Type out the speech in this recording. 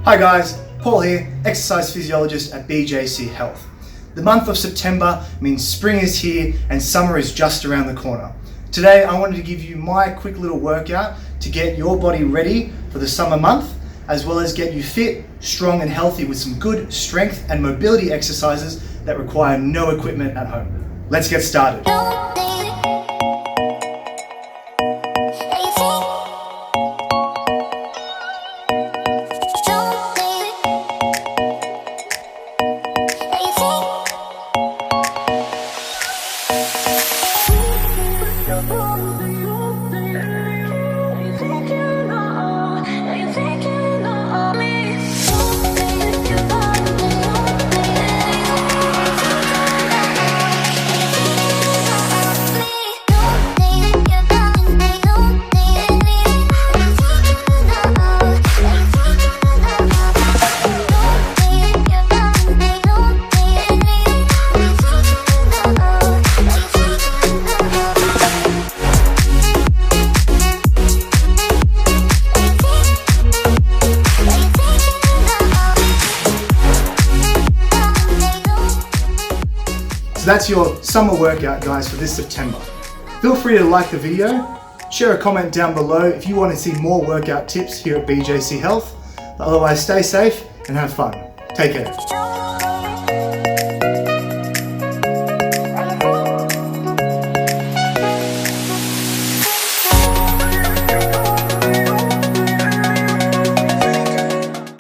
Hi guys, Paul here, exercise physiologist at BJC Health. The month of September means spring is here and summer is just around the corner. Today I wanted to give you my quick little workout to get your body ready for the summer month, as well as get you fit, strong and healthy with some good strength and mobility exercises that require no equipment at home. Let's get started. So that's your summer workout, guys, for this September. Feel free to like the video, share a comment down below if you want to see more workout tips here at BJC Health. Otherwise, stay safe and have fun. Take care.